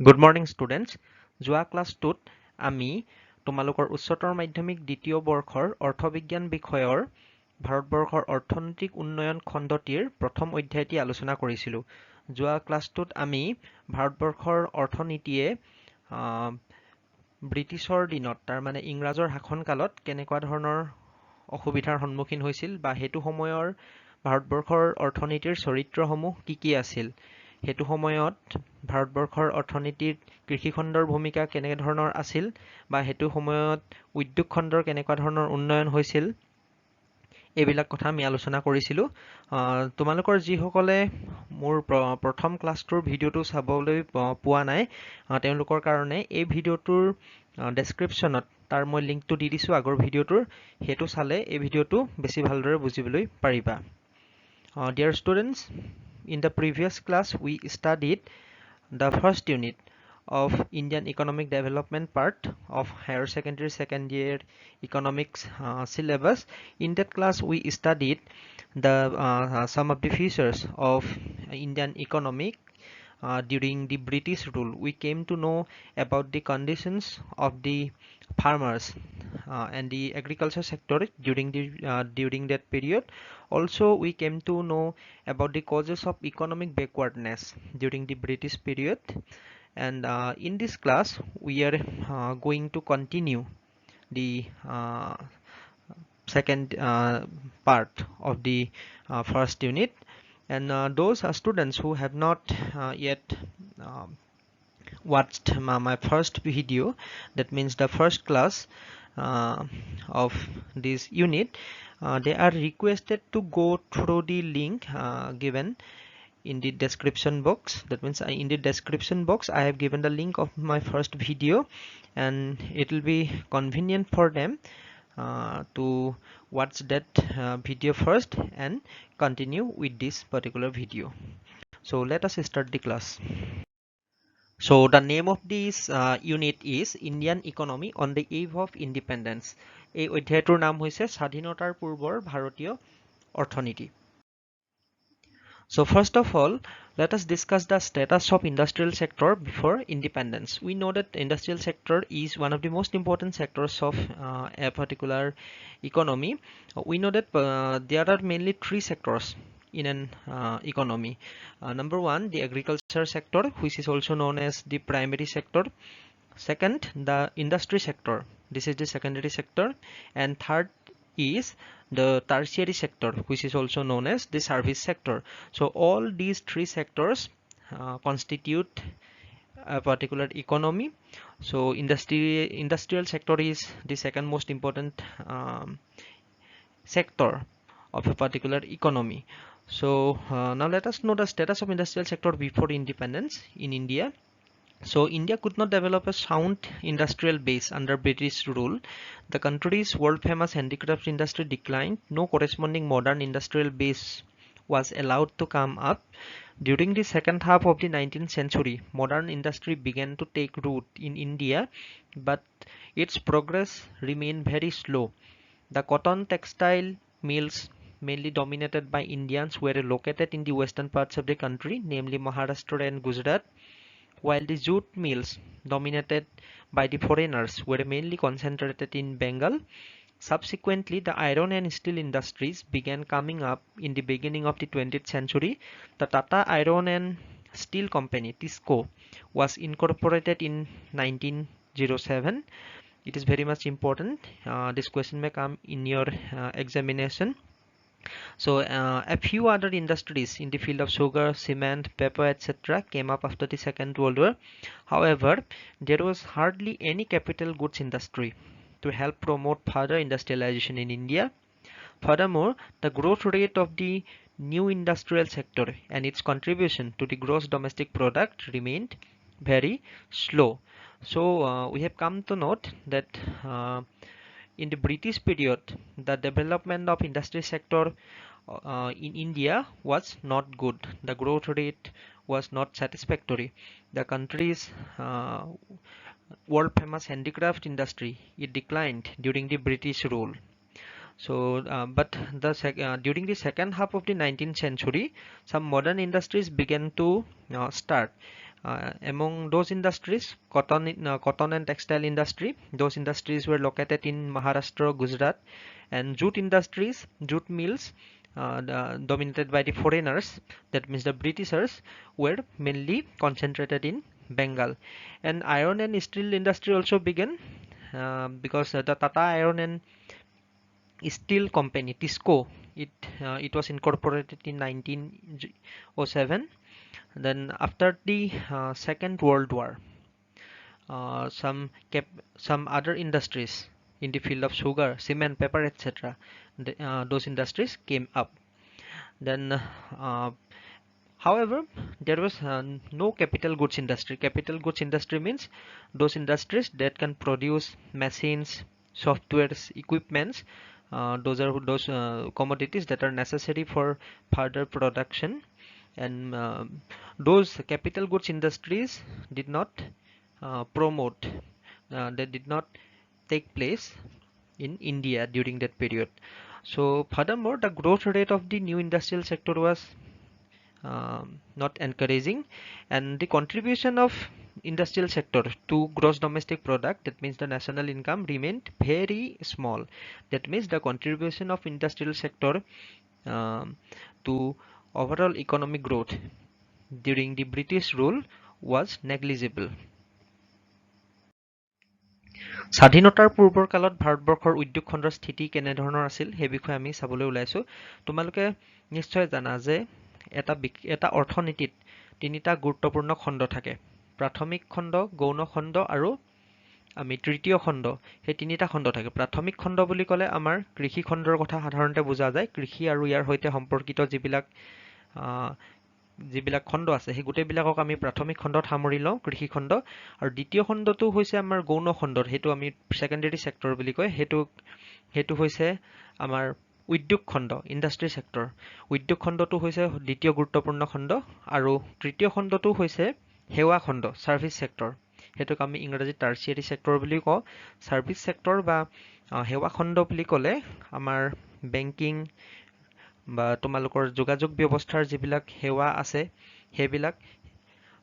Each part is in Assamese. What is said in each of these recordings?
Good morning students. যোৱা ক্লাছটোত আমি তোমালোকৰ উচ্চতৰ মাধ্যমিক দ্বিতীয় বৰ্ষৰ অৰ্থবিজ্ঞান বিষয়ৰ ভাৰতবৰ্ষৰ অৰ্থনৈতিক উন্নয়ন খণ্ডটিৰ প্ৰথম অধ্যায়টি আলোচনা কৰিছিলোঁ। যোৱা ক্লাছটোত আমি ভাৰতবৰ্ষৰ অৰ্থনীতিয়ে ব্ৰিটিছৰ দিনত তাৰমানে ইংৰাজৰ শাসনকালত কেনেকুৱা ধৰণৰ অসুবিধাৰ সন্মুখীন হৈছিল বা সেইটো সময়ৰ ভাৰতবৰ্ষৰ অৰ্থনীতিৰ চৰিত্ৰসমূহ কি আছিল। সেইটো সময়ত ভাৰতবৰ্ষৰ অৰ্থনীতিত কৃষিখণ্ডৰ ভূমিকা কেনেধৰণৰ আছিল বা সেইটো সময়ত উদ্যোগ খণ্ডৰ কেনেকুৱা ধৰণৰ উন্নয়ন হৈছিল এইবিলাক কথা আমি আলোচনা কৰিছিলোঁ। তোমালোকৰ যিসকলে মোৰ প্ৰথম ক্লাছটোৰ ভিডিঅ'টো চাবলৈ পোৱা নাই তেওঁলোকৰ কাৰণে এই ভিডিঅ'টোৰ ডেছক্ৰিপশ্যনত তাৰ মই লিংকটো দি দিছোঁ আগৰ ভিডিঅ'টোৰ, সেইটো চালে এই ভিডিঅ'টো বেছি ভালদৰে বুজিবলৈ পাৰিবা। Dear students, in the previous class we studied the first unit of Indian economic development part of higher secondary second year economics syllabus. In that class we studied the some of the features of Indian economic during the British rule. We came to know about the conditions of the farmers and the agriculture sector during that period. Also, we came to know about the causes of economic backwardness during the British period. And in this class, we are going to continue the second part of the first unit. And those students who have not yet watched my first video, that means the first class of this unit, they are requested to go through the link given in the description box. That means in the description box I have given the link of my first video, and it will be convenient for them to watch that video first and continue with this particular video. So let us start the class. So the name of this unit is Indian Economy on the Eve of Independence. এই অধ্যায়টোৰ নাম হৈছে স্বাধীনতাৰ পূৰ্বৰ ভাৰতীয় অৰ্থনীতি। So first of all, let us discuss the status of industrial sector before independence. We know that the industrial sector is one of the most important sectors of a particular economy. We know that there are mainly three sectors in an economy. Number one, the agriculture sector, which is also known as the primary sector. Second, the industry sector. This is the secondary sector. And third is the tertiary sector, which is also known as the service sector. So all these three sectors constitute a particular economy. So industrial sector is the second most important sector of a particular economy. So now let us know the status of industrial sector before independence in India. So India could not develop a sound industrial base under British rule. The country's world famous handicraft industry declined. No corresponding modern industrial base was allowed to come up. During the second half of the 19th century, modern industry began to take root in India, but its progress remained very slow. The cotton textile mills, mainly dominated by Indians, were located in the western parts of the country, namely Maharashtra and Gujarat, while the jute mills, dominated by the foreigners, were mainly concentrated in Bengal. Subsequently, the iron and steel industries began coming up in the beginning of the 20th century. The Tata Iron and Steel Company, TISCO, was incorporated in 1907. It is very much important. This question may come in your examination. So a few other industries in the field of sugar, cement, paper, etc. came up after the Second World War. However, there was hardly any capital goods industry to help promote further industrialization in India. Furthermore, the growth rate of the new industrial sector and its contribution to the gross domestic product remained very slow. So we have come to note that in the British period, the development of industry sector in India was not good. The growth rate was not satisfactory. The country's world famous handicraft industry, it declined during the British rule. So but during the second half of the 19th century, some modern industries began to start. Among those industries, cotton and textile industry, those industries were located in Maharashtra, Gujarat, and jute industries, jute mills, dominated by the foreigners, that means the Britishers, were mainly concentrated in Bengal. And iron and steel industry also began because the Tata Iron and Steel Company, TISCO, it was incorporated in 1907. Then after the Second World War, some other industries in the field of sugar, cement, paper, etc. Those industries came up. Then, however, there was no capital goods industry. Capital goods industry means those industries that can produce machines, softwares, equipments. Those are those commodities that are necessary for further production, and those capital goods industries did not promote. They did not take place in India during that period. So furthermore, the growth rate of the new industrial sector was not encouraging, and the contribution of industrial sector to gross domestic product, that means the national income, remained very small. That means the contribution of industrial sector to overall economic growth during the British rule was negligible. স্বাধীনতাৰ পূৰ্বৰ কালত ভাৰতবৰ্ষৰ উদ্যোগ খণ্ডৰ স্থিতি কেনেধৰণৰ আছিল সেই বিষয়ে আমি চাবলৈ ওলাইছো। তোমালোকে নিশ্চয় জানা যে এটা অৰ্থনীতিত তিনিটা গুৰুত্বপূৰ্ণ খণ্ড থাকে। প্ৰাথমিক খণ্ড, গৌণ খণ্ড আৰু আমি তৃতীয় খণ্ড, সেই তিনিটা খণ্ড থাকে। প্ৰাথমিক খণ্ড বুলি ক'লে আমাৰ কৃষি খণ্ডৰ কথা সাধাৰণতে বুজা যায়। কৃষি আৰু ইয়াৰ সৈতে সম্পৰ্কিত যিবিলাক খণ্ড আছে সেই গোটেইবিলাকক আমি প্ৰাথমিক খণ্ডত সামৰি লওঁ, কৃষি খণ্ড। আৰু দ্বিতীয় খণ্ডটো হৈছে আমাৰ গৌণ খণ্ডৰ, সেইটো আমি ছেকেণ্ডেৰী ছেক্টৰ বুলি কয়। সেইটো হৈছে আমাৰ উদ্যোগ খণ্ড, ইণ্ডাষ্ট্ৰী ছেক্টৰ। উদ্যোগ খণ্ডটো হৈছে দ্বিতীয় গুৰুত্বপূৰ্ণ খণ্ড, আৰু তৃতীয় খণ্ডটো হৈছে সেৱা খণ্ড, ছাৰ্ভিচ ছেক্টৰ। সেইটোক আমি ইংৰাজীত টাৰ্চিয়াৰী ছেক্টৰ বুলি কওঁ। ছাৰ্ভিচ ছেক্টৰ বা সেৱা খণ্ড বুলি ক'লে আমাৰ বেংকিং বা তোমালোকৰ যোগাযোগ ব্যৱস্থাৰ যিবিলাক সেৱা আছে সেইবিলাক,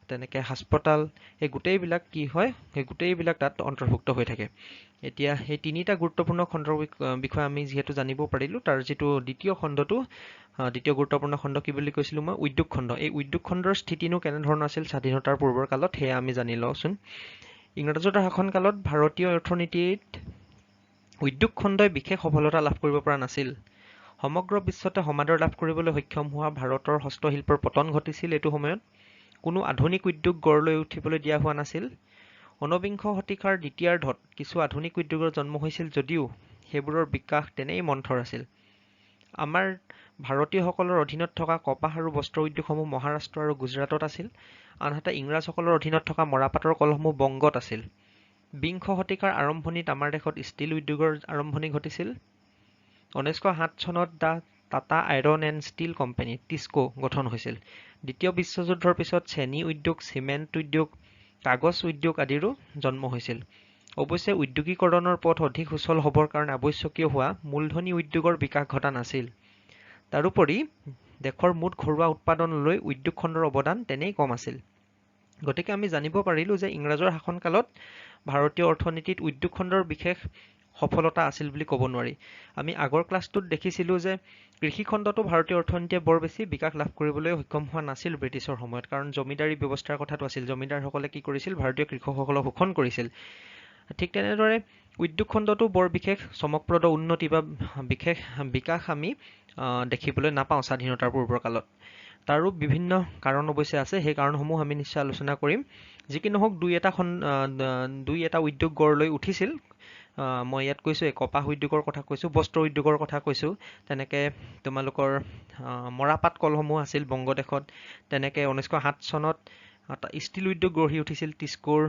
তেনেকে হাস্পতাল, এই গোটেইবিলাক কি হয়, সেই গোটেইবিলাক তাত অন্তৰ্ভুক্ত হৈ থাকে। এতিয়া সেই তিনিটা গুৰুত্বপূৰ্ণ খণ্ডৰ বিষয়ে আমি যিহেতু জানিব পাৰিলো, তাৰ যিটো দ্বিতীয় খণ্ডটো, দ্বিতীয় গুৰুত্বপূৰ্ণ খণ্ড কি বুলি কৈছিলো মই, উদ্যোগ খণ্ড। এই উদ্যোগ খণ্ডৰ স্থিতিনো কেনেধৰণৰ আছিল স্বাধীনতাৰ পূৰ্বৰ কালত, সেয়া আমি জানি লওঁচোন। ইংৰাজৰ শাসন কালত ভাৰতীয় অৰ্থনীতিত উদ্যোগ খণ্ডই বিশেষ সফলতা লাভ কৰিব পৰা নাছিল। সমগ্ৰ বিশ্বতে সমাদৰ লাভ কৰিবলৈ সক্ষম হোৱা ভাৰতৰ হস্তশিল্পৰ পতন ঘটিছিল। এইটো সময়ত কোনো আধুনিক উদ্যোগ গঢ় লৈ উঠিবলৈ দিয়া হোৱা নাছিল। ঊনবিংশ শতিকাৰ দ্বিতীয়াৰ্ধত কিছু আধুনিক উদ্যোগৰ জন্ম হৈছিল যদিও সেইবোৰৰ বিকাশ তেনেই মন্থৰ আছিল। আমাৰ ভাৰতীয়সকলৰ অধীনত থকা কপাহ আৰু বস্ত্ৰ উদ্যোগসমূহ মহাৰাষ্ট্ৰ আৰু গুজৰাটত আছিল, আনহাতে ইংৰাজসকলৰ অধীনত থকা মৰাপাটৰ কলসমূহ বংগত আছিল। বিংশ শতিকাৰ আৰম্ভণিত আমাৰ দেশত ষ্টীল উদ্যোগৰ আৰম্ভণি ঘটিছিল। 1907 চনত the Tata iron and steel company, TISCO, গঠন হৈছিল। দ্বিতীয় বিশ্বযুদ্ধৰ পিছত চেনী উদ্যোগ, চিমেণ্ট উদ্যোগ, কাগজ উদ্যোগ আদিৰো জন্ম হৈছিল। অৱশ্যে উদ্যোগীকৰণৰ পথ অধিক সুচল হ'বৰ কাৰণে আৱশ্যকীয় হোৱা মূলধনী উদ্যোগৰ বিকাশ ঘটা নাছিল। তাৰোপৰি দেশৰ মুঠ ঘৰুৱা উৎপাদনলৈ উদ্যোগ খণ্ডৰ অৱদান তেনেই কম আছিল। গতিকে আমি জানিব পাৰিলো যে ইংৰাজৰ শাসনকালত ভাৰতীয় অৰ্থনীতিত উদ্যোগ খণ্ডৰ বিশেষ সফলতা আছিল বুলি ক'ব নোৱাৰি। আমি আগৰ ক্লাছটোত দেখিছিলো যে কৃষি খণ্ডটো ভাৰতীয় অৰ্থনীতিয়ে বৰ বেছি বিকাশ লাভ কৰিবলৈ সক্ষম হোৱা নাছিল ব্ৰিটিছৰ সময়ত, কাৰণ জমিদাৰী ব্যৱস্থাৰ কথাটো আছিল। জমিদাৰসকলে কি কৰিছিল, ভাৰতীয় কৃষকসকলক শোষণ কৰিছিল। ঠিক তেনেদৰে উদ্যোগ খণ্ডটো বৰ বিশেষ চমকপ্ৰদ উন্নতি বা বিশেষ বিকাশ আমি দেখিবলৈ নাপাওঁ স্বাধীনতাৰ পূৰ্বৰ কালত। তাৰো বিভিন্ন কাৰণ অৱশ্যে আছে, সেই কাৰণসমূহ আমি নিশ্চয় আলোচনা কৰিম। যি কি নহওক দুই এটা উদ্যোগ গঢ় লৈ উঠিছিল। মই ইয়াত কৈছোঁ, কপাহ উদ্যোগৰ কথা কৈছোঁ, বস্ত্ৰ উদ্যোগৰ কথা কৈছোঁ, তেনেকে তোমালোকৰ মৰাপাট কলসমূহ আছিল বংগদেশত। তেনেকে 1907 চনত ষ্টীল উদ্যোগ গঢ়ি উঠিছিল টিস্কোৰ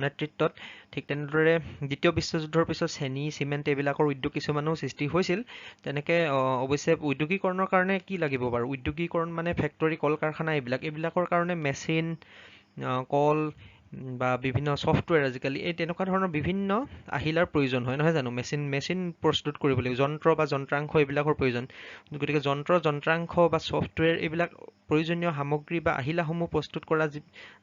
নেতৃত্বত। ঠিক তেনেদৰে দ্বিতীয় বিশ্বযুদ্ধৰ পিছত চেনী, চিমেণ্ট এইবিলাকৰ উদ্যোগ কিছুমানো সৃষ্টি হৈছিল। তেনেকে অৱশ্যে উদ্যোগীকৰণৰ কাৰণে কি লাগিব বাৰু, উদ্যোগীকৰণ মানে ফেক্টৰী, কল কাৰখানা, এইবিলাকৰ কাৰণে মেচিন, কল, বা বিভিন্ন সফটওয়্যাৰ আজিকালি এই তেনেকুৱা ধৰণৰ বিভিন্ন আহিলাৰ প্ৰয়োজন হয় নহয় জানো মেচিন প্ৰস্তুত কৰিবলৈ যন্ত্ৰ বা যন্ত্ৰাংশ এইবিলাকৰ প্ৰয়োজন গতিকে যন্ত্ৰাংশ বা সফটওয়্যাৰ এইবিলাক প্ৰয়োজনীয় সামগ্ৰী বা আহিলাসমূহ প্ৰস্তুত কৰা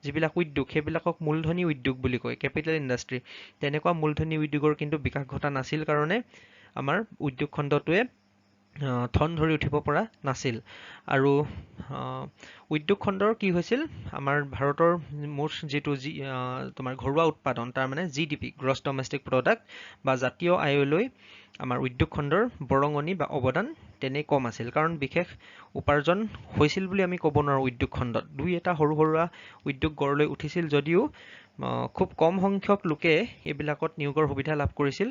যিবিলাক উদ্যোগ সেইবিলাকক মূলধনী উদ্যোগ বুলি কয় কেপিটেল ইণ্ডাষ্ট্ৰী তেনেকুৱা মূলধনী উদ্যোগৰ কিন্তু বিকাশ ঘটা নাছিল কাৰণে আমাৰ উদ্যোগ খণ্ডটোৱে ধন ধৰি উঠিব পৰা নাছিল আৰু উদ্যোগ খণ্ডৰ কি হৈছিল আমাৰ ভাৰতৰ মুঠ যিটো তোমাৰ ঘৰুৱা উৎপাদন তাৰ মানে জিডিপি গ্ৰছ ডমেষ্টিক প্ৰডাক্ট বা জাতীয় আয়লৈ আমাৰ উদ্যোগ খণ্ডৰ বৰঙণি বা অৱদান তেনে কম আছিল কাৰণ বিশেষ উপাৰ্জন হৈছিল বুলি আমি ক'ব নোৱাৰো উদ্যোগ খণ্ডত দুই এটা সৰু সৰুৱা উদ্যোগ গঢ়লৈ উঠিছিল যদিও খুব কম সংখ্যক লোকে এইবিলাকত নিয়োগৰ সুবিধা লাভ কৰিছিল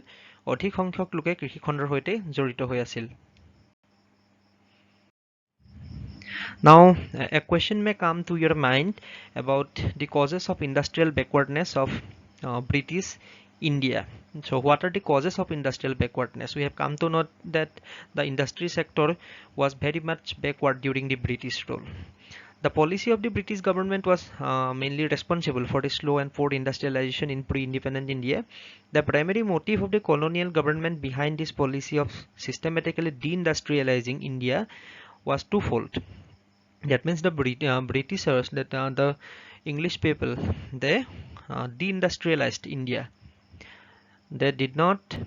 অধিক সংখ্যক লোকে কৃষি খণ্ডৰ সৈতে জড়িত হৈ আছিল Now, a question may come to your mind about the causes of industrial backwardness of British India. So, what are the causes of industrial backwardness? We have come to know that the industry sector was very much backward during the British rule. The policy of the British government was mainly responsible for the slow and poor industrialization in pre-independent India. The primary motive of the colonial government behind this policy of systematically deindustrializing India was twofold. That means the Britishers, that the English people, they deindustrialized India. They did not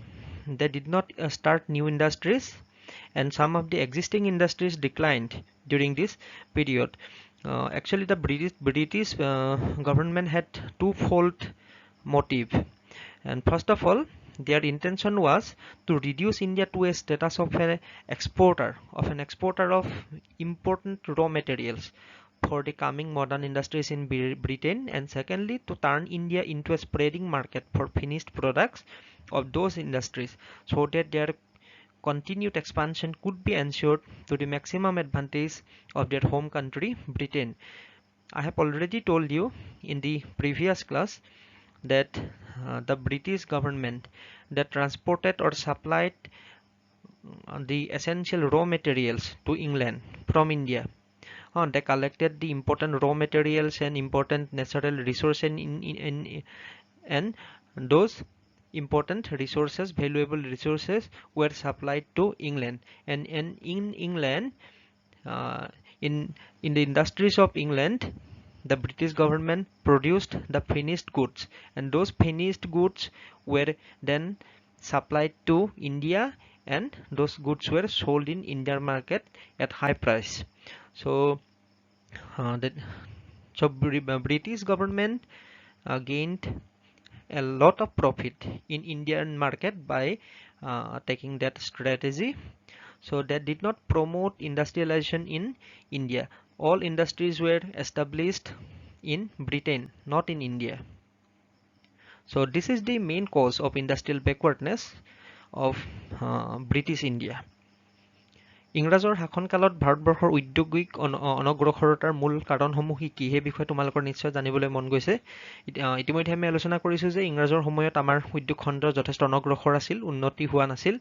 start new industries, and some of the existing industries declined during this period. Actually, the British government had twofold motive, and first of all, their intention was to reduce India to a status of an exporter of important raw materials for the coming modern industries in Britain, and secondly to turn India into a spreading market for finished products of those industries so that their continued expansion could be ensured to the maximum advantage of their home country Britain. I have already told you in the previous class that the British government that transported or supplied the essential raw materials to England from India. They collected the important raw materials and important natural resources and those important resources, valuable resources, were supplied to England. And in England, in the industries of England, the British government produced the finished goods, and those finished goods were then supplied to India, and those goods were sold in Indian market at high price. So British government gained a lot of profit in Indian market by taking that strategy. So they did not promote industrialization in India. All industries were established in Britain, not in India. So this is the main cause of industrial backwardness of British India. ইংৰাজৰ শাসনকালত ভাৰতবৰ্ষৰ ঔদ্যোগিক অনগ্ৰসৰতাৰ মূল কাৰণসমূহ কি সেই বিষয়ে তোমালোকৰ নিশ্চয় জানিবলৈ মন গৈছে ইতিমধ্যে আমি আলোচনা কৰিছো যে ইংৰাজৰ সময়ত আমাৰ উদ্যোগ খণ্ড যথেষ্ট অনগ্ৰসৰ আছিল উন্নতি হোৱা নাছিল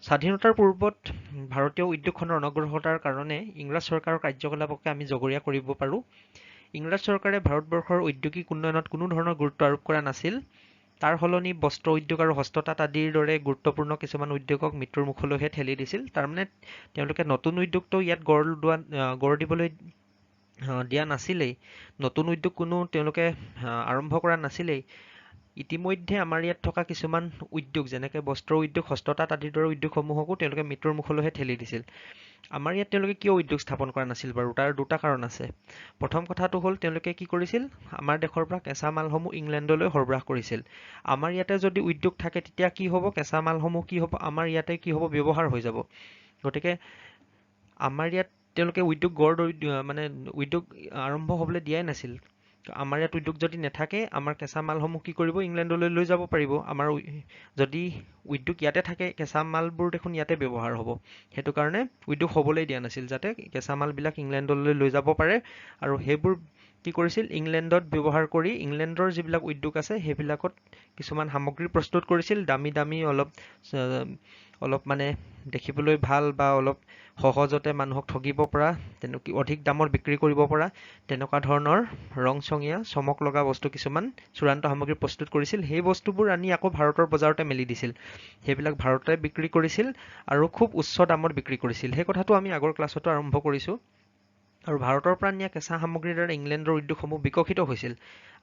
স্বাধীনতাৰ পূৰ্বত ভাৰতীয় উদ্যোগ খণ্ডৰ অনগ্ৰসৰতাৰ কাৰণে ইংৰাজ চৰকাৰৰ কাৰ্যকলাপকে আমি জগৰীয়া কৰিব পাৰো ইংৰাজ চৰকাৰে ভাৰতবৰ্ষৰ ঔদ্যোগিক উন্নয়নত কোনো ধৰণৰ গুৰুত্ব আৰোপ কৰা নাছিল তাৰ হলনি বস্ত্ৰ উদ্যোগ আৰু হস্ততাঁত আদিৰ দৰে গুৰুত্বপূৰ্ণ কিছুমান উদ্যোগক মৃত্যুৰ মুখলৈহে ঠেলি দিছিল তাৰ মানে তেওঁলোকে নতুন উদ্যোগটো ইয়াত গঢ় দিবলৈ দিয়া নাছিলেই নতুন উদ্যোগ কোনো তেওঁলোকে আৰম্ভ কৰা নাছিলেই ইতিমধ্যে আমাৰ ইয়াত থকা কিছুমান উদ্যোগ যেনেকৈ বস্ত্ৰ উদ্যোগ হস্ততাঁত আদিৰ দৰে উদ্যোগসমূহকো তেওঁলোকে মৃত্যুৰ মুখলৈহে ঠেলি দিছিল আমাৰ ইয়াত তেওঁলোকে কিয় উদ্যোগ স্থাপন কৰা নাছিল বাৰু তাৰ দুটা কাৰণ আছে প্ৰথম কথাটো হ'ল তেওঁলোকে কি কৰিছিল আমাৰ দেশৰ পৰা কেঁচা মালসমূহ ইংলেণ্ডলৈ সৰবৰাহ কৰিছিল আমাৰ ইয়াতে যদি উদ্যোগ থাকে তেতিয়া কি হ'ব কেঁচা মালসমূহ কি হ'ব আমাৰ ইয়াতে কি হ'ব ব্যৱহাৰ হৈ যাব গতিকে আমাৰ ইয়াত তেওঁলোকে উদ্যোগ মানে উদ্যোগ আৰম্ভ হ'বলৈ দিয়াই নাছিল আমাৰ ইয়াত উদ্যোগ যদি নাথাকে আমাৰ কেঁচা মালসমূহ কি কৰিব ইংলেণ্ডলৈ লৈ যাব পাৰিব আমাৰ যদি উদ্যোগ ইয়াতে থাকে কেঁচা মালবোৰ দেখোন ইয়াতে ব্যৱহাৰ হ'ব হেতু কাৰণে উদ্যোগ হ'বলৈ দিয়া নাছিল যাতে কেঁচা মালবিলাক ইংলেণ্ডলৈ লৈ যাব পাৰে আৰু হেবোৰ কি কৰিছিল ইংলেণ্ডত ব্যৱহাৰ কৰি ইংলেণ্ডৰ যিবিলাক উদ্যোগ আছে হেবিলাকত কিছুমান সামগ্ৰী প্ৰস্তুত কৰিছিল দামী অলপ অলপ মানে দেখিবলৈ ভাল বা অলপ সহজতে মানুহক ঠগিব পৰা তেনেকুৱা অধিক দামৰ বিক্ৰী কৰিব পৰা তেনেকুৱা ধৰণৰ ৰংচঙীয়া চমক লগা বস্তু কিছুমান চূড়ান্ত সামগ্ৰী প্ৰস্তুত কৰিছিল সেই বস্তুবোৰ আনি আকৌ ভাৰতৰ বজাৰতে মেলি দিছিল সেইবিলাক ভাৰততে বিক্ৰী কৰিছিল আৰু খুব উচ্চ দামত বিক্ৰী কৰিছিল সেই কথাটো আমি আগৰ ক্লাছতো আৰম্ভ কৰিছোঁ আৰু ভাৰতৰ পৰা নিয়া কেঁচা সামগ্ৰীৰ দ্বাৰা ইংলেণ্ডৰ উদ্যোগসমূহ বিকশিত হৈছিল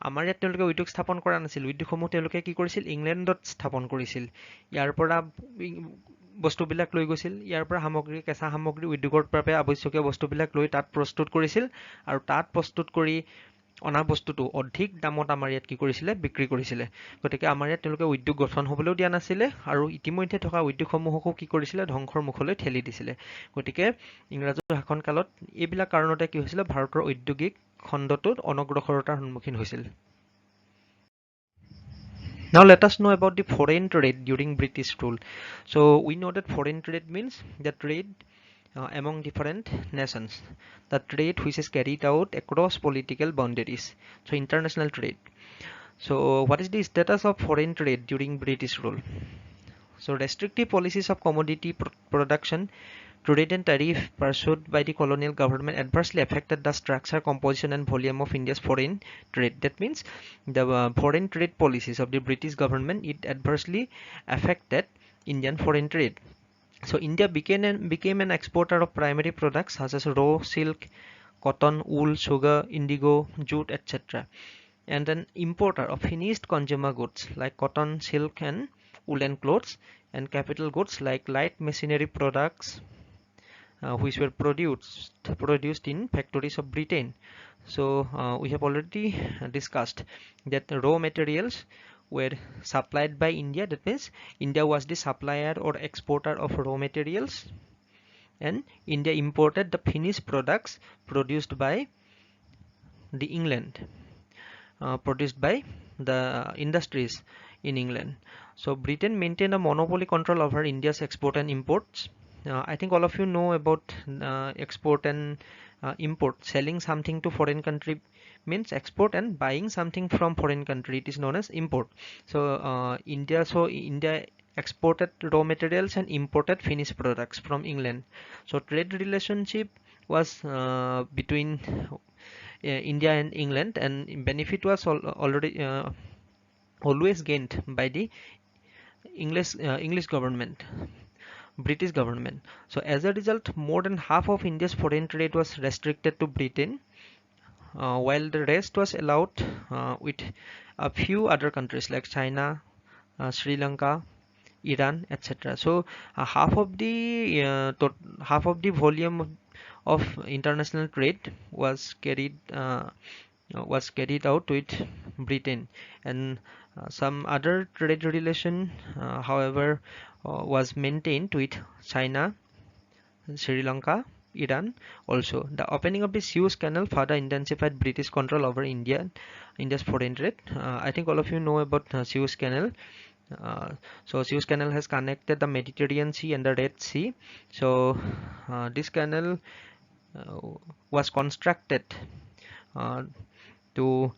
আমাৰ ইয়াত তেওঁলোকে উদ্যোগ স্থাপন কৰা নাছিল উদ্যোগসমূহ তেওঁলোকে কি কৰিছিল ইংলেণ্ডত স্থাপন কৰিছিল ইয়াৰ পৰা বস্তুবিলাক লৈ গৈছিল ইয়াৰ পৰা সামগ্ৰী কেঁচা সামগ্ৰী উদ্যোগৰ বাবে আৱশ্যকীয় বস্তুবিলাক লৈ তাত প্ৰস্তুত কৰিছিল আৰু তাত প্ৰস্তুত কৰি অনা বস্তুটো অধিক দামত আমাৰ ইয়াত কি কৰিছিলে বিক্ৰী কৰিছিলে গতিকে আমাৰ ইয়াত তেওঁলোকে উদ্যোগ গঠন হ'বলৈও দিয়া নাছিলে আৰু ইতিমধ্যে থকা উদ্যোগসমূহকো কি কৰিছিলে ধ্বংসৰ মুখলৈ ঠেলি দিছিলে গতিকে ইংৰাজৰ শাসনকালত এইবিলাক কাৰণতে কি হৈছিলে ভাৰতৰ ঔদ্যোগিক খণ্ডটোত অনগ্ৰসৰতাৰ সন্মুখীন হৈছিল Now let us know about the foreign trade during British rule. So we know that foreign trade means the trade among different nations. The trade which is carried out across political boundaries. So international trade. So what is the status of foreign trade during British rule? So restrictive policies of commodity production, trade and tariff pursued by the colonial government adversely affected the structure, composition and volume of India's foreign trade. That means the foreign trade policies of the British government, it adversely affected Indian foreign trade. So India became an exporter of primary products such as raw silk, cotton, wool, sugar, indigo, jute, etc. and an importer of finished consumer goods like cotton, silk and woolen clothes and capital goods like light machinery products which were produced in factories of Britain. So we have already discussed that raw materials were supplied by India. That means India was the supplier or exporter of raw materials and India imported the finished products produced by the England. Produced by the industries in England. So Britain maintained a monopoly control over India's export and imports. I think all of you know about export and import. Selling something to foreign country means export and buying something from foreign country, it is known as import. So India exported raw materials and imported finished products from England. So trade relationship was between India and England, and benefit was always gained by the English government, British government. So as a result, more than half of India's foreign trade was restricted to Britain, while the rest was allowed with a few other countries like China, Sri Lanka, Iran, etc. So half of the volume of international trade was carried out with Britain, and some other trade relation however was maintained with China, Sri Lanka, Iran also. The opening of the Suez Canal further intensified British control over India's foreign trade. I think all of you know about Suez Canal. So Suez Canal has connected the Mediterranean Sea and the Red Sea. So this canal was constructed to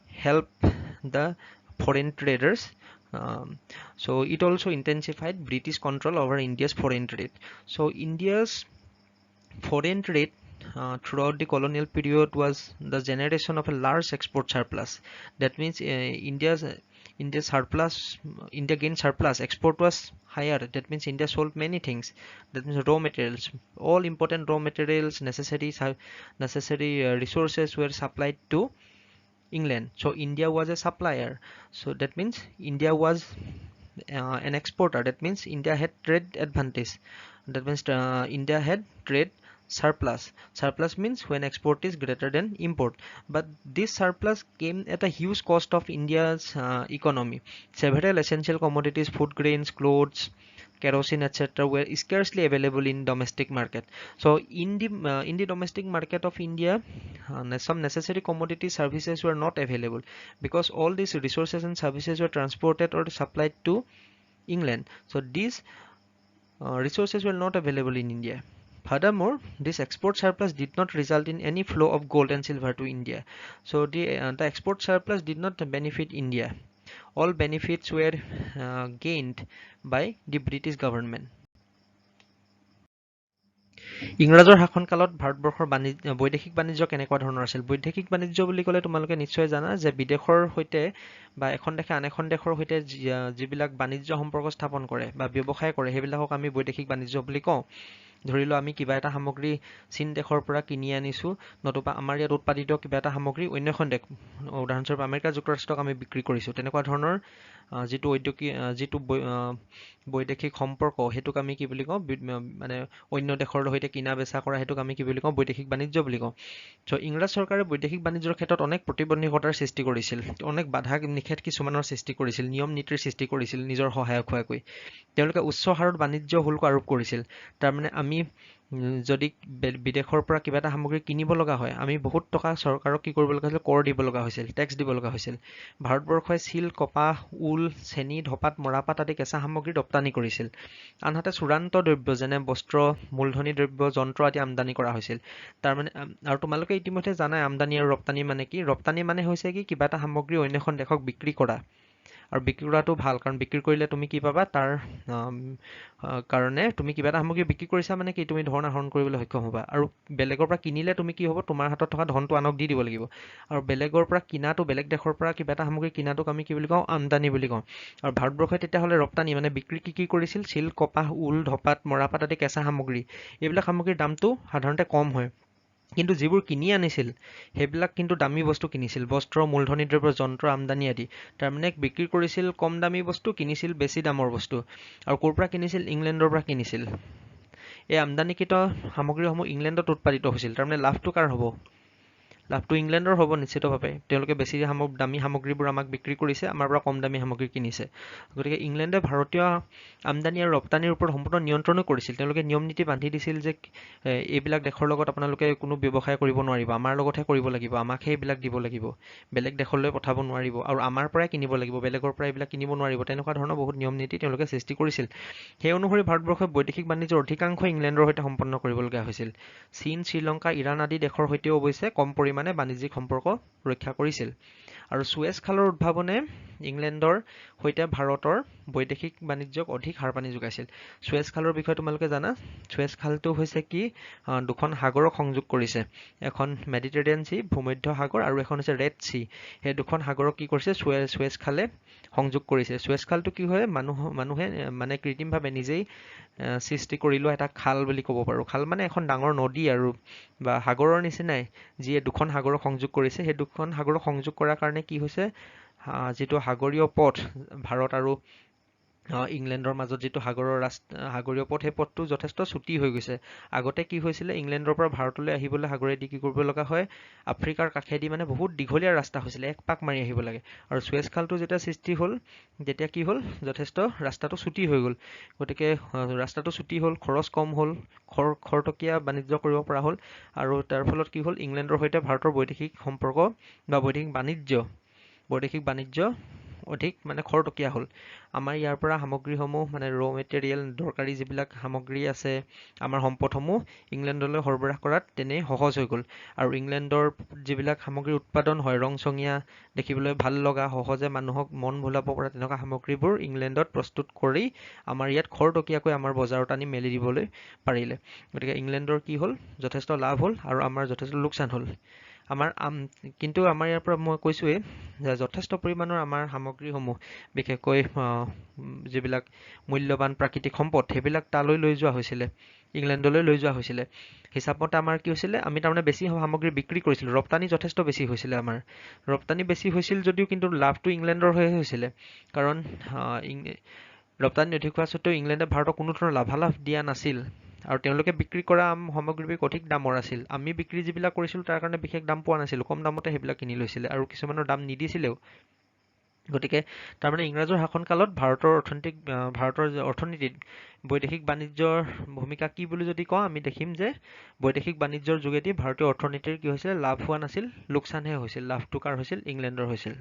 help the foreign traders. So it also intensified British control over India's foreign trade. So India's foreign trade throughout the colonial period was the generation of a large export surplus. That means India gained surplus. Export was higher. That means India sold many things. That means raw materials, all important raw materials, necessary resources were supplied to England. So India was a supplier. So that means India was an exporter. That means India had trade advantage. That means India had trade surplus. Surplus means when export is greater than import, but this surplus came at a huge cost of India's economy. Several essential commodities, food grains, clothes, kerosene, etc. were scarcely available in domestic market. So in the domestic market of India, some necessary commodity services were not available because all these resources and services were transported or supplied to England. So these resources were not available in India. Furthermore, this export surplus did not result in any flow of gold and silver to India. So the export surplus did not benefit India. All benefits were gained by the British government. ইংৰাজৰ শাসনকালত ভাৰতবৰ্ষৰ বৈদেশিক বাণিজ্য কেনেকুৱা ধৰণৰ আছিল? বৈদেশিক বাণিজ্য বুলি ক'লে তোমালোকে নিশ্চয় জানা যে বিদেশৰ সৈতে বা এখন দেশে আন এখন দেশৰ সৈতে যিবিলাক বাণিজ্য সম্পৰ্ক স্থাপন কৰে বা ব্যৱসায় কৰে সেইবিলাকক আমি বৈদেশিক বাণিজ্য বুলি কওঁ। ধৰি লও আমি কিবা এটা সামগ্ৰী চীন দেশৰ পৰা কিনি আনিছো, নতুবা আমাৰ ইয়াত উৎপাদিত কিবা এটা সামগ্ৰী অন্য এখন দেশ, উদাহৰণস্বৰূপে আমেৰিকা যুক্তৰাষ্ট্ৰক আমি বিক্ৰী কৰিছো, তেনেকুৱা ধৰণৰ যিটো বৈদেশিক সম্পৰ্ক সেইটোক আমি কি বুলি কওঁ, মানে অন্য দেশৰ সৈতে কিনা বেচা কৰা, সেইটোক আমি কি বুলি কওঁ, বৈদেশিক বাণিজ্য বুলি কওঁ। চ' ইংৰাজ চৰকাৰে বৈদেশিক বাণিজ্যৰ ক্ষেত্ৰত অনেক প্ৰতিবন্ধকতাৰ সৃষ্টি কৰিছিল, অনেক বাধা নিষেধ কিছুমানৰ সৃষ্টি কৰিছিল, নিয়ম নীতিৰ সৃষ্টি কৰিছিল নিজৰ সহায়ক হোৱাকৈ। তেওঁলোকে উচ্চ হাৰত বাণিজ্য শুল্ক আৰোপ কৰিছিল। তাৰমানে আমি যদি বিদেশৰ পৰা কিবা এটা সামগ্ৰী কিনিব লগা হয়, আমি বহুত টকা চৰকাৰক কি কৰিব লগা হৈছিল, কৰ দিব লগা হৈছিল, টেক্স দিব লগা হৈছিল। ভাৰতবৰ্ষই চিল, কপাহ, উল, চেনি, ধপাত, মৰাপাট আদি কেঁচা সামগ্ৰী ৰপ্তানি কৰিছিল। আনহাতে চূড়ান্ত দ্ৰব্য যেনে বস্ত্ৰ, মূলধনী দ্ৰব্য, যন্ত্ৰ আদি আমদানি কৰা হৈছিল। তাৰমানে আৰু তোমালোকে ইতিমধ্যে জানাই আমদানি আৰু ৰপ্তানি মানে কি। ৰপ্তানি মানে হৈছে কি, কিবা এটা সামগ্ৰী অন্য এখন দেশক বিক্ৰী কৰা। আৰু বিক্ৰী কৰাটো ভাল, কাৰণ বিক্ৰী কৰিলে তুমি কি পাবা, তাৰ কাৰণে তুমি কিবা এটা সামগ্ৰী বিক্ৰী কৰিছা মানে কি, তুমি ধন আহৰণ কৰিবলৈ সক্ষম হ'বা। আৰু বেলেগৰ পৰা কিনিলে তুমি কি হ'ব, তোমাৰ হাতত থকা ধনটো আনক দি দিব লাগিব। আৰু বেলেগৰ পৰা কিনাটো, বেলেগ দেশৰ পৰা কিবা এটা সামগ্ৰী কিনাটোক আমি কি বুলি কওঁ, আমদানি বুলি কওঁ। আৰু ভাৰতবৰ্ষই তেতিয়াহ'লে ৰপ্তানি মানে বিক্ৰী কি কৰিছিল, চিল, কপাহ, উল, ধপাত, মৰাপাট আদি কেঁচা সামগ্ৰী। এইবিলাক সামগ্ৰীৰ দামটো সাধাৰণতে কম হয়। কিন্তু যিবোৰ কিনি আনিছিল সেইবিলাক কিন্তু দামী বস্তু কিনিছিল, বস্ত্ৰ, মূলধনী দ্ৰব্য, যন্ত্ৰ, আমদানি আদি। তাৰমানে বিক্ৰী কৰিছিল কম দামী বস্তু, কিনিছিল বেছি দামৰ বস্তু। আৰু ক'ৰ পৰা কিনিছিল, ইংলেণ্ডৰ পৰা কিনিছিল। এই আমদানিকৃত সামগ্ৰীসমূহ ইংলেণ্ডত উৎপাদিত হৈছিল। তাৰমানে লাভটো কাৰ হ'ব, লাভটো ইংলেণ্ডৰ হ'ব নিশ্চিতভাৱে। তেওঁলোকে বেছি দামী সামগ্ৰীবোৰ আমাক বিক্ৰী কৰিছে, আমাৰ পৰা কম দামী সামগ্ৰী কিনিছে। গতিকে ইংলেণ্ডে ভাৰতীয় আমদানি আৰু ৰপ্তানিৰ ওপৰত সম্পূৰ্ণ নিয়ন্ত্ৰণো কৰিছিল। তেওঁলোকে নিয়ম নীতি বান্ধি দিছিল যে এইবিলাক দেশৰ লগত আপোনালোকে কোনো ব্যৱসায় কৰিব নোৱাৰিব, আমাৰ লগতহে কৰিব লাগিব, আমাকহে এইবিলাক দিব লাগিব, বেলেগ দেশলৈ পঠাব নোৱাৰিব, আৰু আমাৰ পৰাই কিনিব লাগিব, বেলেগৰ পৰা এইবিলাক কিনিব নোৱাৰিব। তেনেকুৱা ধৰণৰ বহুত নিয়ম নীতি তেওঁলোকে সৃষ্টি কৰিছিল। সেই অনুসৰি ভাৰতবৰ্ষই বৈদেশিক বাণিজ্যৰ অধিকাংশ ইংলেণ্ডৰ সৈতে সম্পন্ন কৰিবলগীয়া হৈছিল। চীন, শ্ৰীলংকা, ইৰাণ আদি দেশৰ সৈতেও অৱশ্যে কম পৰিমাণে বাণিজ্যিক সম্পৰ্ক ৰক্ষা কৰিছিল। আৰু সুৱেজ খালৰ উদ্ভাৱনে ইংলেণ্ডৰ সৈতে ভাৰতৰ বৈদেশিক বাণিজ্যক অধিক হাৰপানী যোগাইছিল। সুৱেজ খালৰ বিষয়ে তোমালোকে জানা। সুৱেজ খালটো হৈছে কি, দুখন সাগৰক সংযোগ কৰিছে। এখন মেডিটেৰিয়ান চি, ভূমধ্য সাগৰ, আৰু এখন হৈছে ৰেড চি। সেই দুখন সাগৰক কি কৰিছে, সুৱেজ খালে সংযোগ কৰিছে। সুৱেজ খালটো কি হয়, মানুহে মানে কৃত্ৰিমভাৱে নিজেই সৃষ্টি কৰি লোৱা এটা খাল বুলি ক'ব পাৰোঁ। খাল মানে এখন ডাঙৰ নদী আৰু বা সাগৰৰ নিচিনাই, যিয়ে দুখন সাগৰক সংযোগ কৰিছে। সেই দুখন সাগৰক সংযোগ কৰাৰ কাৰণে কি হৈছে, যিটো সাগৰীয় পথ ভাৰত আৰু ইংলেণ্ডৰ মাজত যিটো সাগৰীয় পথ, সেই পথটো যথেষ্ট চুটি হৈ গৈছে। আগতে কি হৈছিলে, ইংলেণ্ডৰ পৰা ভাৰতলৈ আহিবলৈ সাগৰেদি কি কৰিব লগা হয়, আফ্ৰিকাৰ কাষেদি মানে বহুত দীঘলীয়া ৰাস্তা হৈছিলে, এক পাক মাৰি আহিব লাগে। আৰু সুৱেজ খালটো যেতিয়া সৃষ্টি হ'ল, তেতিয়া কি হ'ল, যথেষ্ট ৰাস্তাটো চুটি হৈ গ'ল। গতিকে ৰাস্তাটো চুটি হ'ল, খৰচ কম হ'ল, খৰতকীয়া বাণিজ্য কৰিব পৰা হ'ল। আৰু তাৰ ফলত কি হ'ল, ইংলেণ্ডৰ সৈতে ভাৰতৰ বৈদেশিক সম্পৰ্ক বা বৈদেশিক বাণিজ্য অধিক মানে খৰতকীয়া হ'ল। আমাৰ ইয়াৰ পৰা সামগ্ৰীসমূহ মানে মেটেৰিয়েল, দৰকাৰী যিবিলাক সামগ্ৰী আছে, আমাৰ সম্পদসমূহ ইংলেণ্ডলৈ সৰবৰাহ কৰাত তেনেই সহজ হৈ গ'ল। আৰু ইংলেণ্ডৰ যিবিলাক সামগ্ৰী উৎপাদন হয়, ৰংচঙীয়া, দেখিবলৈ ভাল লগা, সহজে মানুহক মন ভুলাব পৰা তেনেকুৱা সামগ্ৰীবোৰ ইংলেণ্ডত প্ৰস্তুত কৰি আমাৰ ইয়াত খৰতকীয়াকৈ আমাৰ বজাৰত আনি মেলি দিবলৈ পাৰিলে। গতিকে ইংলেণ্ডৰ কি হ'ল, যথেষ্ট লাভ হ'ল আৰু আমাৰ যথেষ্ট লোকচান হ'ল। কিন্তু আমাৰ ইয়াৰ পৰা মই কৈছোৱেই যে যথেষ্ট পৰিমাণৰ আমাৰ সামগ্ৰীসমূহ, বিশেষকৈ যিবিলাক মূল্যৱান প্ৰাকৃতিক সম্পদ, সেইবিলাক তালৈ লৈ যোৱা হৈছিলে, ইংলেণ্ডলৈ লৈ যোৱা হৈছিলে। হিচাপমতে আমাৰ কি হৈছিলে, আমি তাৰমানে বেছি সামগ্ৰী বিক্ৰী কৰিছিলোঁ, ৰপ্তানি যথেষ্ট বেছি হৈছিলে আমাৰ। ৰপ্তানি বেছি হৈছিল যদিও কিন্তু লাভটো ইংলেণ্ডৰ হৈ হৈছিলে, কাৰণ ৰপ্তানি অধিক হোৱা স্বত্তেও ইংলেণ্ডে ভাৰতক কোনো ধৰণৰ লাভালাভ দিয়া নাছিল। আৰু তেওঁলোকে বিক্ৰী কৰা সামগ্ৰীবোৰ অধিক দামৰ আছিল। আমি বিক্ৰী যিবিলাক কৰিছিলোঁ তাৰ কাৰণে বিশেষ দাম পোৱা নাছিলোঁ, কম দামতে সেইবিলাক কিনি লৈছিলে, আৰু কিছুমানৰ দাম নিদিছিলেও। গতিকে তাৰমানে ইংৰাজৰ শাসনকালত ভাৰতৰ অৰ্থনীতিত বৈদেশিক বাণিজ্যৰ ভূমিকা কি বুলি যদি কওঁ, আমি দেখিম যে বৈদেশিক বাণিজ্যৰ যোগেদি ভাৰতীয় অৰ্থনীতিৰ কি হৈছিল, লাভ হোৱা নাছিল, লোকচানহে হৈছিল। লাভটো কাৰ হৈছিল, ইংলেণ্ডৰ হৈছিল।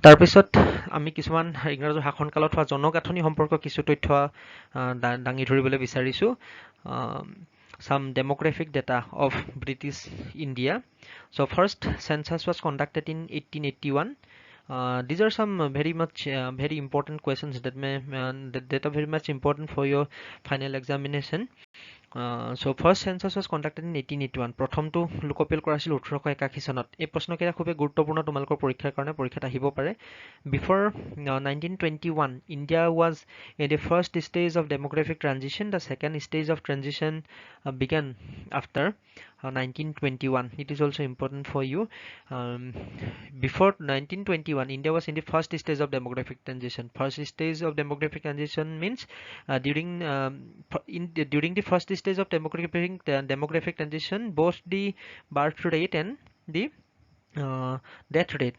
তাৰপিছত আমি কিছুমান ইংৰাজৰ শাসনকালত হোৱা জনগাঁথনি সম্পৰ্কীয় কিছু তথ্য দাঙি ধৰিবলৈ বিচাৰিছোঁ। Some demographic data of British India. So first census was conducted in 1881. These are some very important questions that are very much important for your final examination. So first census was conducted in 1881. প্ৰথমটো লোকপিয়ল কৰা আছিল 1881 চনত। এই প্ৰশ্নকেইটা খুবেই গুৰুত্বপূৰ্ণ তোমালোকৰ পৰীক্ষাৰ কাৰণে পৰীক্ষাত আহিব পাৰে। Before 1921, India was in the first stage of demographic transition. The second stage of transition began after 1921. It is also important for you. Before 1921, India was in the first stage of demographic transition. First stage of demographic transition means during the first stage of demographic transition, both the birth rate and the death rate,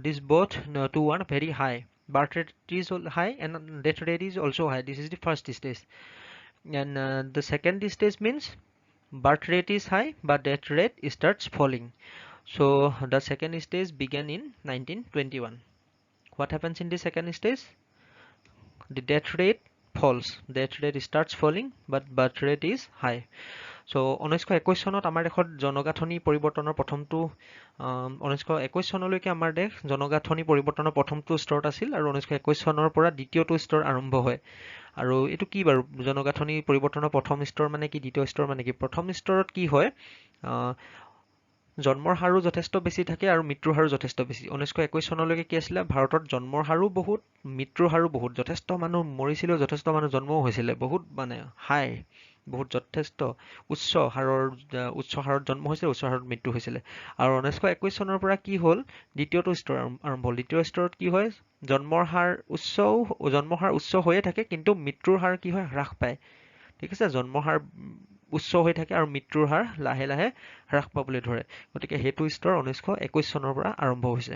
these both two are very high. Birth rate is high and death rate is also high. This is the first stage. And the second stage means birth rate is high but death rate starts falling. So the second stage began in 1921. What happens in the second stage? The death rate falls, death rate starts falling, but birth rate is high. So 1921 চনত আমাৰ দেশত জনগাঁথনি পৰিৱৰ্তনৰ প্ৰথমটো 1921 চনলৈকে আমাৰ দেশ জনগাঁথনি পৰিৱৰ্তনৰ প্ৰথমটো স্তৰত আছিল আৰু 1921 চনৰ পৰা দ্বিতীয়টো স্তৰ আৰম্ভ হয়। আৰু এইটো কি বাৰু জনগাঁথনি পৰিৱৰ্তনৰ প্ৰথম স্তৰ মানে কি, দ্বিতীয় স্তৰ মানে কি? প্ৰথম স্তৰত কি হয়, জন্মৰ হাৰো যথেষ্ট বেছি থাকে আৰু মৃত্যুৰ হাৰো যথেষ্ট বেছি। 1921 চনলৈকে কি আছিলে, ভাৰতত জন্মৰ হাৰো বহুত, মৃত্যুৰ হাৰো বহুত, যথেষ্ট মানুহ মৰিছিলে, যথেষ্ট মানুহ জন্মও হৈছিলে, বহুত মানে হাই, বহুত যথেষ্ট উচ্চ হাৰত জন্ম হৈছিলে, উচ্চ হাৰত মৃত্যু হৈছিলে। আৰু 1921 চনৰ পৰা কি হ'ল, দ্বিতীয়টো স্তৰ আৰম্ভ হ'ল। দ্বিতীয় স্তৰত কি হয়, জন্মৰ হাৰ উচ্চ হৈয়ে থাকে কিন্তু মৃত্যুৰ হাৰ কি হয়, হ্ৰাস পায়। ঠিক আছে, জন্মৰ হাৰ উচ্চ হৈ থাকে আৰু মৃত্যুৰ হাৰ লাহে লাহে হ্ৰাস পাবলৈ ধৰে। গতিকে সেইটো স্তৰ 1921 চনৰ পৰা আৰম্ভ হৈছে।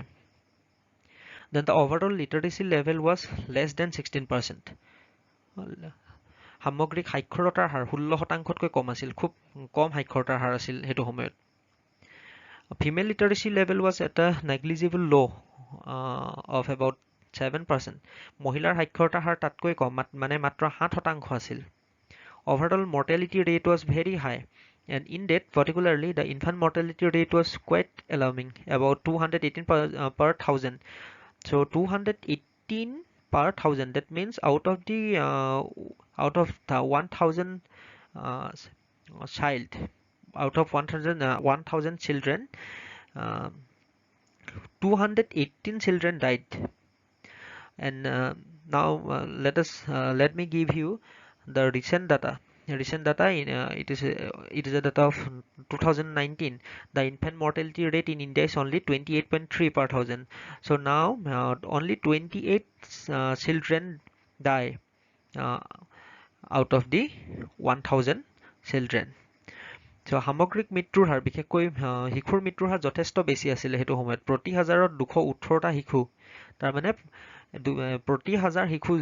Then the overall literacy level was less than 16%. সামগ্ৰিক সাক্ষৰতাৰ হাৰ 16%তকৈ কম আছিল, খুব কম সাক্ষৰতাৰ হাৰ আছিল সেইটো সময়ত। Female literacy level was at a negligible low of about 7%. মহিলাৰ সাক্ষৰতাৰ হাৰ তাতকৈ কম, মানে মাত্ৰ 7% আছিল। Overall mortality rate was very high, and in that particularly the infant mortality rate was quite alarming, about 218 per thousand. So 218 per thousand, that means out of the 1000 child, out of 1000 children, 218 children died. And now let me give you the recent data. It is a data of 2019. The infant mortality rate in India is only 28.3 per thousand. So now only 28 children die out of the 1000 children. So সামগ্ৰিক মৃত্যুৰ হাৰ, বিশেষকৈ শিশুৰ মৃত্যুৰ হাৰ যথেষ্ট বেছি আছিলে সেইটো সময়ত। প্ৰতি হাজাৰত 218টা শিশু, তাৰমানে প্ৰতি হাজাৰ শিশু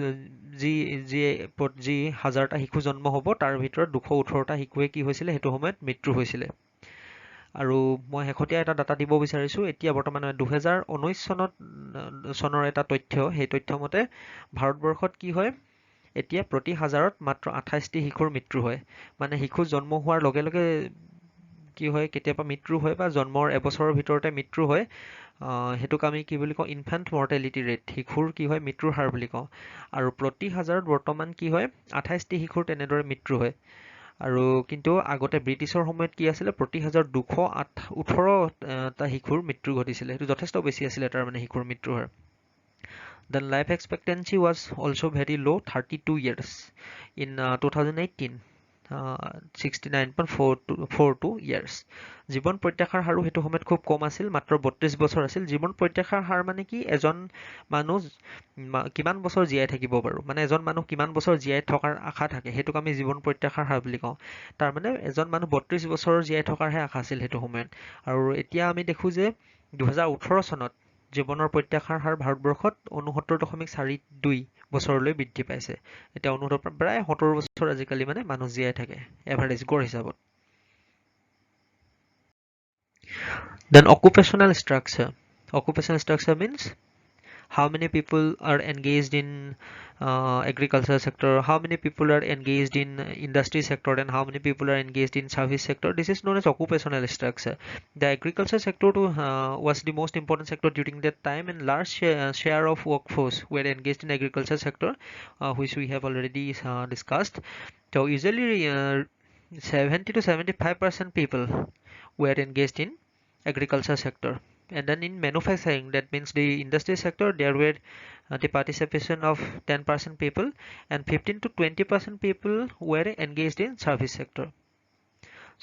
যি হাজাৰটা শিশু জন্ম হ'ব তাৰ ভিতৰত 218টা শিশুৱে কি হৈছিলে সেইটো সময়ত মৃত্যু হৈছিলে। আৰু মই শেহতীয়া এটা ডাটা দিব বিচাৰিছোঁ, এতিয়া বৰ্তমান 2019 চনৰ এটা তথ্য, সেই তথ্য মতে ভাৰতবৰ্ষত কি হয়, এতিয়া প্ৰতি হাজাৰত মাত্ৰ 28টি শিশুৰ মৃত্যু হয়। মানে শিশু জন্ম হোৱাৰ লগে লগে কি হয়, কেতিয়াবা মৃত্যু হয় বা জন্মৰ এবছৰৰ ভিতৰতে মৃত্যু হয়। সেইটোক আমি কি বুলি কওঁ, ইনফেণ্ট মৰ্টেলিটি ৰেট, শিশুৰ কি হয় মৃত্যুৰ হাৰ বুলি কওঁ। আৰু প্ৰতি হাজাৰত বৰ্তমান কি হয়, 28টি শিশুৰ তেনেদৰে মৃত্যু হয়। আৰু কিন্তু আগতে ব্ৰিটিছৰ সময়ত কি আছিলে, প্ৰতি হাজাৰত 218টা শিশুৰ মৃত্যু ঘটিছিলে, সেইটো যথেষ্ট বেছি আছিলে তাৰমানে শিশুৰ মৃত্যুৰ হাৰ। The life expectancy was also very low, 32 years. In 2018, 69.42 years. জীৱন প্ৰত্যাশাৰ হাৰো সেইটো সময়ত খুব কম আছিল, মাত্ৰ 32 বছৰ আছিল। জীৱন প্ৰত্যাশাৰ হাৰ মানে কি, এজন মানুহ কিমান বছৰ জীয়াই থাকিব বাৰু, মানে এজন মানুহ কিমান বছৰ জীয়াই থকাৰ আশা থাকে, সেইটোক আমি জীৱন প্ৰত্যাশাৰ হাৰ বুলি কওঁ। তাৰমানে এজন মানুহ 32 বছৰ জীয়াই থকাৰহে আশা আছিল সেইটো সময়ত। আৰু এতিয়া আমি দেখোঁ যে 2018 চনত জীৱনৰ প্ৰত্যাশাৰ হাৰ ভাৰতবৰ্ষত 69.42 বছৰলৈ বৃদ্ধি পাইছে। এতিয়া প্ৰায় 70 বছৰ আজিকালি মানে মানুহ জীয়াই থাকে এভাৰেজ গড় হিচাপত। Then occupational structure means how many people are engaged in agriculture sector, how many people are engaged in industry sector, and how many people are engaged in service sector. This is known as occupational structure. The agriculture sector was the most important sector during that time, and large share of workforce were engaged in agriculture sector, which we have already discussed. So usually 70 to 75% people were engaged in agriculture sector. And then in manufacturing, that means the industry sector, there were the participation of 10% people, and 15 to 20% people were engaged in service sector.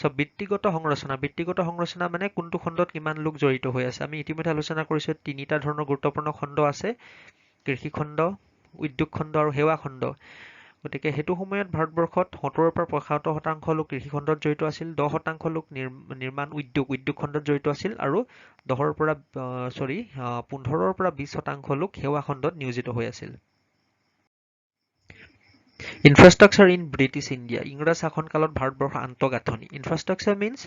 So বৃত্তিগত সংৰচনা মানে কোনটো খণ্ডত কিমান লোক জড়িত হৈ আছে। আমি ইতিমধ্যে আলোচনা কৰিছো তিনিটা ধৰণৰ গুৰুত্বপূৰ্ণ খণ্ড আছে, কৃষি খণ্ড, উদ্যোগ খণ্ড আৰু সেৱা খণ্ড। গতিকে সেইটো সময়ত ভাৰতবৰ্ষত 70 পৰা 75% লোক কৃষি খণ্ডত জড়িত আছিল, 10% লোক নিৰ্মাণ উদ্যোগ খণ্ডত জড়িত আছিল, আৰু 15 পৰা 20% লোক সেৱা খণ্ডত নিয়োজিত হৈ আছিল। ইনফ্ৰাষ্ট্ৰাকচাৰ ইন ব্ৰিটিছ ইণ্ডিয়া, ইংৰাজ শাসনকালত ভাৰতবৰ্ষৰ আন্তঃগাঁথনি। Infrastructure means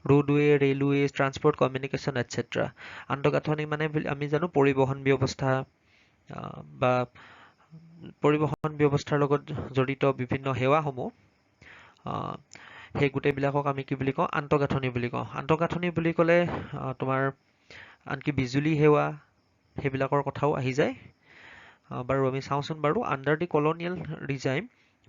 roadway, railway, transport, communication etcetera. আন্তঃগাঁথনি মানে আমি জানো পৰিবহণ ব্যৱস্থা বা পৰিবহণ ব্যৱস্থাৰ লগত জড়িত বিভিন্ন সেৱাসমূহ, সেই গোটেইবিলাকক আমি কি বুলি কওঁ, আন্তঃগাঁথনি বুলি কওঁ। আন্তঃগাঁথনি বুলি ক'লে তোমাৰ আনকি বিজুলী সেৱা সেইবিলাকৰ কথাও আহি যায়। বাৰু আমি চাওঁচোন বাৰু। Under the colonial regime,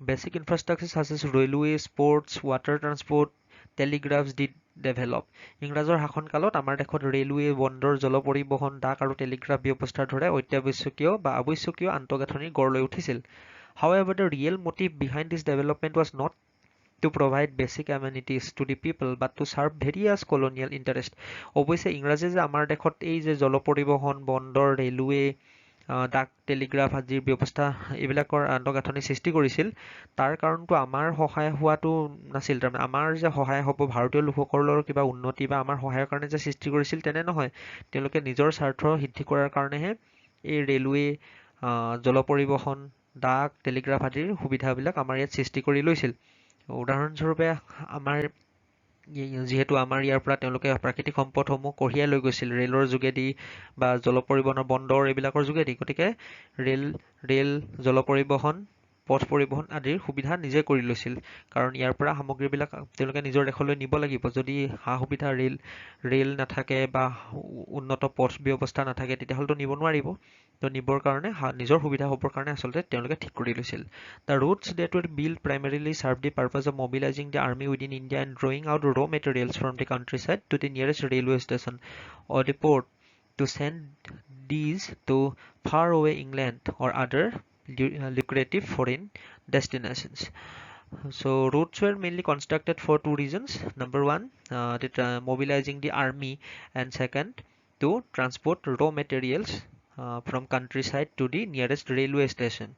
basic infrastructure such as railway, ports, water transport, telegraphs did develop. ইংৰাজৰ শাসনকালত আমাৰ দেশত ৰেলৱে, বন্দৰ, জল পৰিবহণ, ডাক আৰু টেলিগ্ৰাফ ব্যৱস্থাৰ দৰে অত্যাৱশ্যকীয় বা আৱশ্যকীয় আন্তঃগাঁথনি গঢ় লৈ উঠিছিল। However, the real motive behind this development was not to provide basic amenities to the people but to serve various colonial interests. অৱশ্যে ইংৰাজে যে আমাৰ দেশত এই যে জল পৰিবহণ, বন্দৰ, ৰেলৱে, ডাক, টেলিগ্ৰাফ আদিৰ ব্যৱস্থা এইবিলাকৰ আন্তঃগাঁথনি সৃষ্টি কৰিছিল, তাৰ কাৰণটো আমাৰ সহায় হোৱাটো নাছিল। তাৰমানে আমাৰ যে সহায় হ'ব, ভাৰতীয় লোকসকলৰ কিবা উন্নতি বা আমাৰ সহায়ৰ কাৰণে যে সৃষ্টি কৰিছিল তেনে নহয়। তেওঁলোকে নিজৰ স্বাৰ্থ সিদ্ধি কৰাৰ কাৰণেহে এই ৰেলৱে, জল পৰিবহণ, ডাক, টেলিগ্ৰাফ আদিৰ সুবিধাবিলাক আমাৰ ইয়াত সৃষ্টি কৰি লৈছিল। উদাহৰণস্বৰূপে আমাৰ যিহেতু আমাৰ ইয়াৰ পৰা তেওঁলোকে প্ৰাকৃতিক সম্পদসমূহ কঢ়িয়াই লৈ গৈছিল ৰেলৰ যোগেদি বা জল পৰিবহণৰ বন্দৰ এইবিলাকৰ যোগেদি, গতিকে ৰেল, জল পৰিবহণ, পথ পৰিবহণ আদিৰ সুবিধা নিজে কৰি লৈছিল। কাৰণ ইয়াৰ পৰা সামগ্ৰীবিলাক তেওঁলোকে নিজৰ দেশলৈ নিব লাগিব। যদি সা সুবিধা ৰেল নাথাকে বা উন্নত পথ ব্যৱস্থা নাথাকে তেতিয়াহ'লেতো নিব নোৱাৰিব। তো নিবৰ কাৰণে নিজৰ সুবিধা হ'বৰ কাৰণে আচলতে তেওঁলোকে ঠিক কৰি লৈছিল। The roads that were built primarily served the purpose of mobilizing the army within India and drawing out raw materials from the countryside to the nearest railway station or the port to send these to far away England or other lucrative foreign destinations. So roads were mainly constructed for two reasons. Number one, mobilizing the army, and second, to transport raw materials from countryside to the nearest railway station.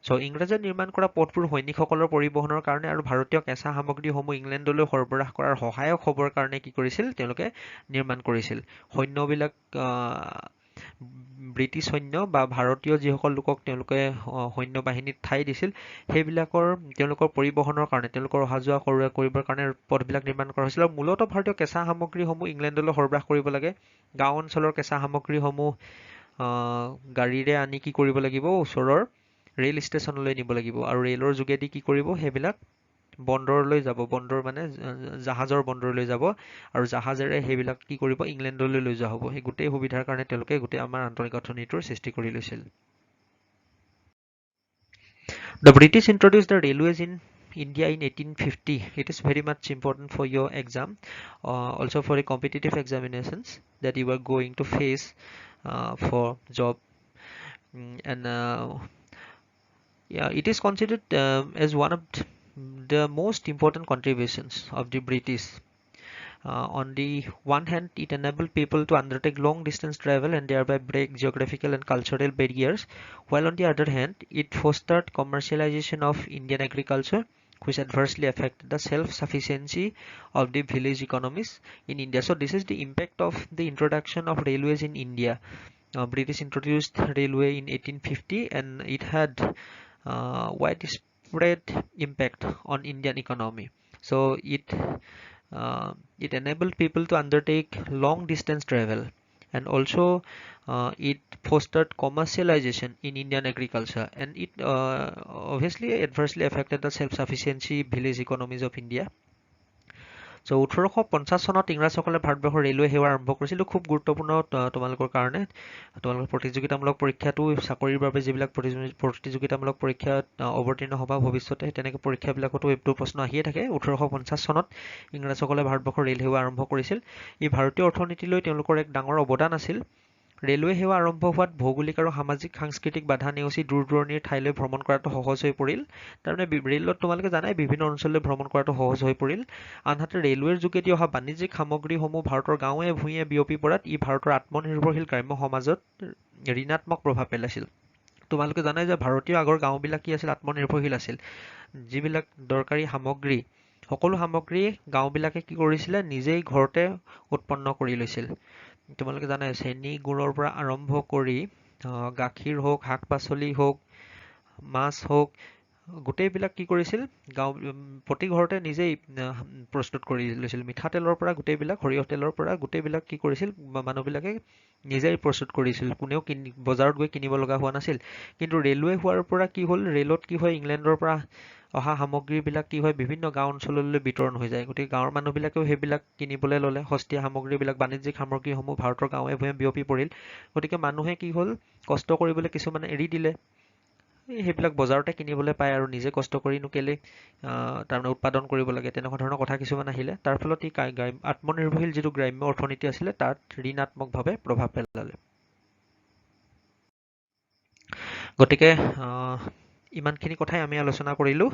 So ইংৰাজে নিৰ্মাণ কৰা পথবোৰ সৈনিকসকলৰ পৰিবহণৰ কাৰণে আৰু ভাৰতীয় কেঁচা সামগ্ৰীসমূহ ইংলেণ্ডলৈ সৰবৰাহ কৰাৰ সহায়ক হ'বৰ কাৰণে কি কৰিছিল, তেওঁলোকে নিৰ্মাণ কৰিছিল। সৈন্যবিলাক ব্ৰিটিছ সৈন্য বা ভাৰতীয় যিসকল লোকক তেওঁলোকে সৈন্য বাহিনীত ঠাই দিছিল, সেইবিলাকৰ তেওঁলোকৰ পৰিবহণৰ কাৰণে, তেওঁলোকৰ অহা যোৱা কৰিবৰ কাৰণে পথবিলাক নিৰ্মাণ কৰা হৈছিল। আৰু মূলতঃ ভাৰতীয় কেঁচা সামগ্ৰীসমূহ ইংলেণ্ডলৈ সৰবৰাহ কৰিব লাগে। গাঁও অঞ্চলৰ কেঁচা সামগ্ৰীসমূহ গাড়ীৰে আনি কি কৰিব লাগিব, ওচৰৰ ৰেল ষ্টেচনলৈ নিব লাগিব, আৰু ৰেলৰ যোগেদি কি কৰিব, সেইবিলাক বন্দৰলৈ যাব। বন্দৰ মানে জাহাজৰ বন্দৰলৈ যাব, আৰু জাহাজেৰে সেইবিলাক কি কৰিব, ইংলেণ্ডলৈ লৈ যোৱা হ'ব। সেই গোটেই সুবিধাৰ কাৰণে তেওঁলোকে গোটেই আমাৰ আন্তঃগাঁথনিটোৰ সৃষ্টি কৰি লৈছিল। The British introduced the railways in India in 1850. It is very much important for your exam, also for the competitive examinations that you are going to face for job. And yeah, it is considered as one of the most important contributions of the British. On the one hand, it enabled people to undertake long distance travel and thereby break geographical and cultural barriers, while on the other hand, it fostered commercialization of Indian agriculture, which adversely affected the self-sufficiency of the village economies in India. So this is the impact of the introduction of railways in India. British introduced railway in 1850, and it had widespread impact on Indian economy. So it enabled people to undertake long distance travel and also it fostered commercialization in Indian agriculture, and it obviously adversely affected the self-sufficiency village economies of India. So 1850 চনত ইংৰাজসকলে ভাৰতবৰ্ষৰ ৰেলৱে সেৱা আৰম্ভ কৰিছিল। খুব গুৰুত্বপূৰ্ণ তোমালোকৰ কাৰণে, তোমালোকৰ প্ৰতিযোগিতামূলক পৰীক্ষাটো চাকৰিৰ বাবে যিবিলাক প্ৰতিযোগিতামূলক পৰীক্ষাত অৱতীৰ্ণ হ'বা ভৱিষ্যতে, তেনেকৈ পৰীক্ষাবিলাকতো এইটো প্ৰশ্ন আহিয়ে থাকে। 1850 চনত ইংৰাজসকলে ভাৰতবৰ্ষৰ ৰেল সেৱা আৰম্ভ কৰিছিল। ই ভাৰতীয় অৰ্থনীতিলৈ তেওঁলোকৰ এক ডাঙৰ অৱদান আছিল। ৰেলৱে সেৱা আৰম্ভ হোৱাত ভৌগোলিক আৰু সাংস্কৃতিক বাধা নেওচি দূৰ দূৰণিৰ ঠাইলৈ ভ্ৰমণ কৰাটো সহজ হৈ পৰিল। তাৰমানে ৰেলত তোমালোকে জানাই বিভিন্ন অঞ্চললৈ ভ্ৰমণ কৰাটো সহজ হৈ পৰিল। আনহাতে ৰেলৱেৰ যোগেদি অহা বাণিজ্যিক সামগ্ৰীসমূহ ভাৰতৰ গাঁৱে ভূঞে বিয়পি পৰাত ই ভাৰতৰ আত্মনিৰ্ভৰশীল গ্ৰাম্য সমাজত ঋণাত্মক প্ৰভাৱ পেলাইছিল। তোমালোকে জানাই যে ভাৰতীয় আগৰ গাঁওবিলাক কি আছিল, আত্মনিৰ্ভৰশীল আছিল। যিবিলাক দৰকাৰী সামগ্ৰী, সকলো সামগ্ৰী গাঁওবিলাকে কি কৰিছিলে, নিজেই ঘৰতে উৎপন্ন কৰি লৈছিল। তোমালোকে জানাই চেনি গুড়ৰ পৰা আৰম্ভ কৰি গাখীৰ হওক, শাক পাচলি হওক, মাছ হওক, গোটেইবিলাক কি কৰিছিল, প্ৰতি ঘৰতে নিজেই প্ৰস্তুত কৰি লৈছিল। মিঠাতেলৰ পৰা গোটেইবিলাক, সৰিয়হ তেলৰ পৰা গোটেইবিলাক কি কৰিছিল, মানুহবিলাকে নিজেই প্ৰস্তুত কৰিছিল। কোনেও বজাৰত গৈ কিনিব লগা হোৱা নাছিল। কিন্তু ৰেলৱে হোৱাৰ পৰা কি হ'ল, ৰেলত কি হয়, ইংলেণ্ডৰ পৰা অহা সামগ্ৰীবিলাক কি হয়, বিভিন্ন গাঁও অঞ্চললৈ বিতৰণ হৈ যায়। গতিকে গাঁৱৰ মানুহবিলাকেও সেইবিলাক কিনিবলৈ ল'লে। সস্তীয়া সামগ্ৰীবিলাক, বাণিজ্যিক সামগ্ৰীসমূহ ভাৰতৰ গাঁৱে ভূঞে বিয়পি পৰিল। গতিকে মানুহে কি হ'ল, কষ্ট কৰিবলৈ কিছুমানে এৰি দিলে। সেইবিলাক বজাৰতে কিনিবলৈ পায় আৰু নিজে কষ্ট কৰিনো কেলে তাৰমানে উৎপাদন কৰিব লাগে, তেনেকুৱা ধৰণৰ কথা কিছুমান আহিলে। তাৰ ফলত ই আত্মনিৰ্ভৰশীল যিটো গ্ৰাম্য অৰ্থনীতি আছিলে তাত ঋণাত্মকভাৱে প্ৰভাৱ পেলালে। গতিকে ইমানখিনি কথাই আমি আলোচনা কৰিলোঁ।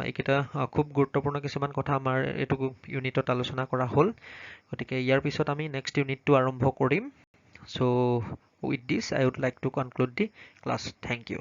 এইকেইটা খুব গুৰুত্বপূৰ্ণ কিছুমান কথা আমাৰ এইটো ইউনিটত আলোচনা কৰা হ'ল। গতিকে ইয়াৰ পিছত আমি নেক্সট ইউনিটটো আৰম্ভ কৰিম। চ' with this I would like to conclude the class. Thank you.